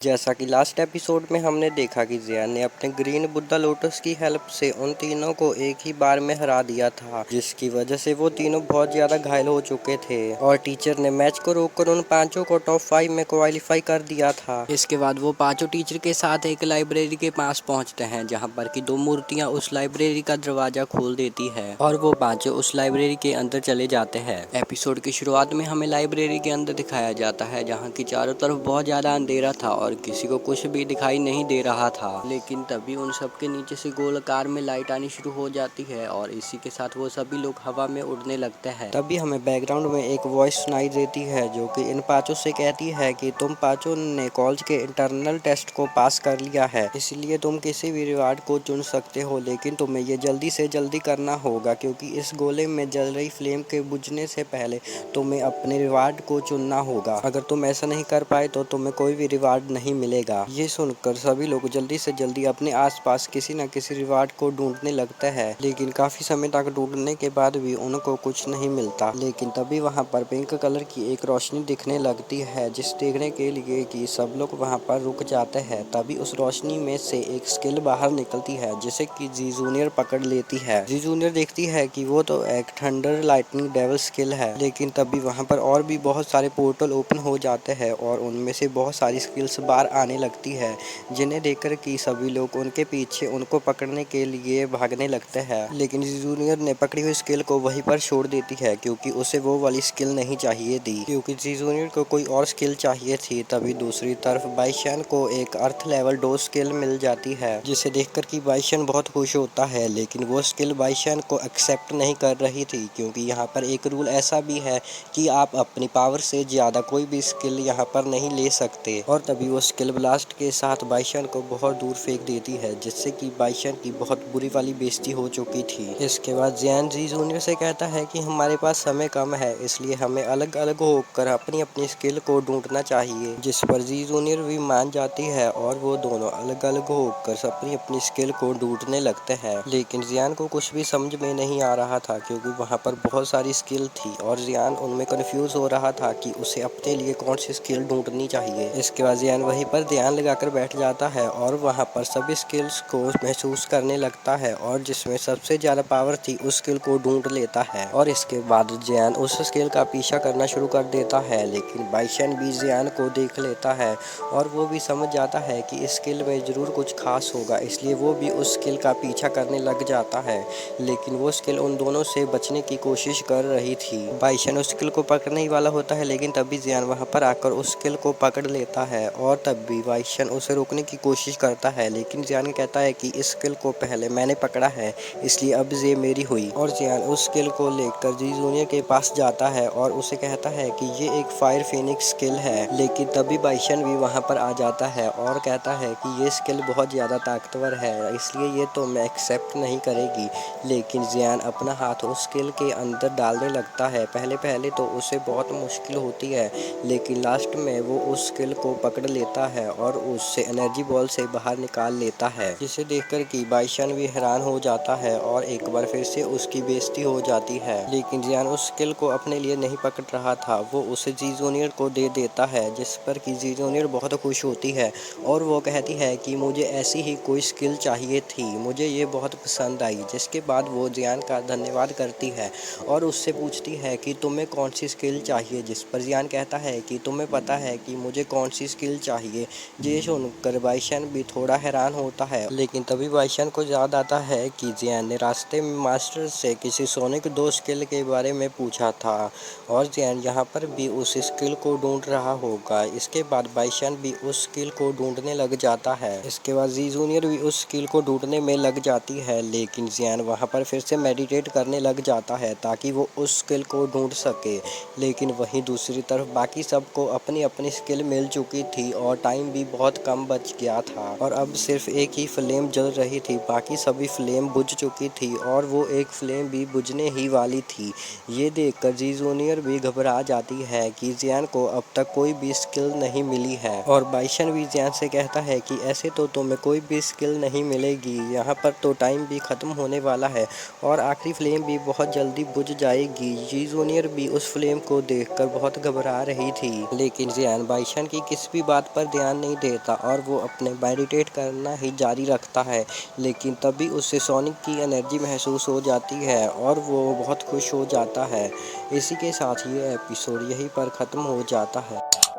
जैसा कि last episode में हमने देखा कि जियान ने अपने ग्रीन बुद्धा लोटस की हेल्प से उन तीनों को एक ही बार में हरा दिया था, जिसकी वजह से वो तीनों बहुत ज्यादा घायल हो चुके थे और टीचर ने मैच को रोककर उन पांचों को टॉप 5 में क्वालिफाई कर दिया था। इसके बाद वो पांचों टीचर के साथ एक लाइब्रेरी के पास पहुंचते हैं, जहां पर की दो मूर्तियां उस लाइब्रेरी का दरवाजा खोल देती है और वो पांचों उस लाइब्रेरी के अंदर चले जाते हैं। एपिसोड की शुरुआत में हमें लाइब्रेरी के अंदर दिखाया जाता है, जहाँ की चारों तरफ बहुत ज्यादा अंधेरा था और किसी को कुछ भी दिखाई नहीं दे रहा था। लेकिन तभी उन सब के नीचे से गोलाकार में लाइट आनी शुरू हो जाती है और इसी के साथ वो सभी लोग हवा में उड़ने लगते हैं। तभी हमें बैकग्राउंड में एक वॉइस सुनाई देती है, जो कि इन पांचों से कहती है कि तुम पांचों ने कॉलेज के इंटरनल टेस्ट को पास कर लिया है, इसलिए तुम किसी भी रिवार्ड को चुन सकते हो, लेकिन तुम्हें ये जल्दी से जल्दी करना होगा क्योंकि इस गोले में जल रही फ्लेम के बुझने से पहले तुम्हें अपने रिवार्ड को चुनना होगा। अगर तुम ऐसा नहीं कर पाए तो तुम्हें कोई भी रिवार्ड नहीं मिलेगा। ये सुनकर सभी लोग जल्दी से जल्दी अपने आसपास किसी न किसी रिवार्ड को ढूंढने लगते हैं, लेकिन काफी समय तक ढूंढने के बाद भी उनको कुछ नहीं मिलता। लेकिन तभी वहाँ पर पिंक कलर की एक रोशनी दिखने लगती है, जिस देखने के लिए कि सब लोग वहाँ पर रुक जाते हैं। तभी उस रोशनी में से एक स्किल बाहर निकलती है, जिसे कि जी जूनियर पकड़ लेती है। जी जूनियर देखती है कि वो तो एक थंडर लाइटनिंग डेविल स्किल है, लेकिन तभी वहाँ पर और भी बहुत सारे पोर्टल ओपन हो जाते हैं और उनमें से बहुत सारी स्किल्स बाहर आने लगती है, जिन्हें देखकर कि सभी लोग उनके पीछे उनको पकड़ने के लिए भागने लगते हैं। लेकिन जूनियर ने पकड़ी हुई स्किल को वहीं पर छोड़ देती है, क्योंकि उसे वो वाली स्किल नहीं चाहिए थी, क्योंकि जूनियर को कोई और स्किल चाहिए थी। तभी दूसरी तरफ बाइशन को एक अर्थ लेवल 2 स्किल मिल जाती है, जिसे देखकर कि बाइशन बहुत खुश होता है। लेकिन वो स्किल बाइशन को एक्सेप्ट नहीं कर रही थी, क्योंकि यहाँ पर एक रूल ऐसा भी है कि आप अपनी पावर से ज्यादा कोई भी स्किल यहाँ पर नहीं ले सकते। और तभी वो स्किल ब्लास्ट के साथ बाइशन को बहुत दूर फेंक देती है, जिससे कि बाइशन की बहुत बुरी वाली बेइज्जती हो चुकी थी। इसके बाद जियान जी जूनियर से कहता है कि हमारे पास समय कम है, इसलिए हमें अलग अलग होकर अपनी अपनी स्किल को ढूंढना चाहिए, जिस पर जी जूनियर भी मान जाती है और वो दोनों अलग अलग होकर अपनी अपनी स्किल को ढूंढने लगते हैं। लेकिन जियान को कुछ भी समझ में नहीं आ रहा था, क्योंकि वहाँ पर बहुत सारी स्किल थी और जियान उनमें कंफ्यूज हो रहा था कि उसे अपने लिए कौन सी स्किल ढूंढनी चाहिए। इसके बाद जियान वहीं पर ध्यान लगाकर बैठ जाता है और वहाँ पर सभी स्किल्स को महसूस करने लगता है और जिसमें सबसे ज्यादा पावर थी उस स्किल को ढूंढ लेता है। और इसके बाद जियान उस स्किल का पीछा करना शुरू कर देता है, लेकिन बाइशन भी जियान को देख लेता है और वो भी समझ जाता है कि इस स्किल में जरूर कुछ खास होगा, इसलिए वो भी उस स्किल का पीछा करने लग जाता है। लेकिन वो स्किल उन दोनों से बचने की कोशिश कर रही थी। बाइशन उस स्किल को पकड़ने ही वाला होता है, लेकिन तभी जियान वहाँ पर आकर उस स्किल को पकड़ लेता है और तब भी बाइशन उसे रोकने की कोशिश करता है। लेकिन जियान कहता है कि इस स्किल को पहले मैंने पकड़ा है, इसलिए अब ये मेरी हुई। और जियान उस स्किल को लेकर जी जूनियर के पास जाता है और उसे कहता है कि ये एक फायर फिनिक्स स्किल है। लेकिन तभी बाइशन भी वहाँ पर आ जाता है और कहता है कि ये स्किल बहुत ज़्यादा ताकतवर है, इसलिए ये तो मैं एक्सेप्ट नहीं करेगी। लेकिन जियान अपना हाथ उस स्किल के अंदर डालने लगता है। पहले पहले तो उसे बहुत मुश्किल होती है, लेकिन लास्ट में वो उस स्किल को पकड़ लेता है और उससे एनर्जी बॉल से बाहर निकाल लेता है, जिसे देखकर कि बाइशन भी हैरान हो जाता है और एक बार फिर से उसकी बेइज्जती हो जाती है। लेकिन जियान उस स्किल को अपने लिए नहीं पकड़ रहा था, वो उसे जी जूनियर को दे देता है, जिस पर कि जी जूनियर बहुत खुश होती है और वो कहती है कि मुझे ऐसी ही कोई स्किल चाहिए थी, मुझे ये बहुत पसंद आई। जिसके बाद वो जियान का धन्यवाद करती है और उससे पूछती है कि तुम्हें कौन सी स्किल चाहिए, जिस पर जियान कहता है कि तुम्हें पता है कि मुझे कौन सी स्किल चाहिए। ये सुनकर बाइशन भी थोड़ा हैरान होता है, लेकिन तभी बाइशन को याद आता है कि जियान ने रास्ते में मास्टर से किसी सोनिक 2 स्किल के बारे में पूछा था और जियान यहाँ पर भी उस स्किल को ढूंढ रहा होगा। इसके बाद बाइशन भी उस स्किल को ढूंढने लग जाता है। इसके बाद जी जूनियर भी उस स्किल को ढूंढने में लग जाती है, लेकिन जियान वहाँ पर फिर से मेडिटेट करने लग जाता है ताकि वो उस स्किल को ढूंढ सके। लेकिन वहीं दूसरी तरफ बाकी सबको अपनी अपनी स्किल मिल चुकी थी और टाइम भी बहुत कम बच गया था और अब सिर्फ एक ही फ्लेम जल रही थी, बाकी सभी फ्लेम बुझ चुकी थी और वो एक फ्लेम भी बुझने ही वाली थी। ये देखकर जी जूनियर भी घबरा जाती है कि जियान को अब तक कोई भी स्किल नहीं मिली है और बाइशन भी जियान से कहता है कि ऐसे तो तुम्हें कोई भी स्किल नहीं मिलेगी, यहाँ पर तो टाइम भी खत्म होने वाला है और आखिरी फ्लेम भी बहुत जल्दी बुझ जाएगी। जी जूनियर भी उस फ्लेम को देखकर बहुत घबरा रही थी, लेकिन जियान बाइशन की किसी भी बात पर ध्यान नहीं देता और वो अपने मेडिटेट करना ही जारी रखता है। लेकिन तभी उसे सोनिक की एनर्जी महसूस हो जाती है और वो बहुत खुश हो जाता है। इसी के साथ ये एपिसोड यहीं पर ख़त्म हो जाता है।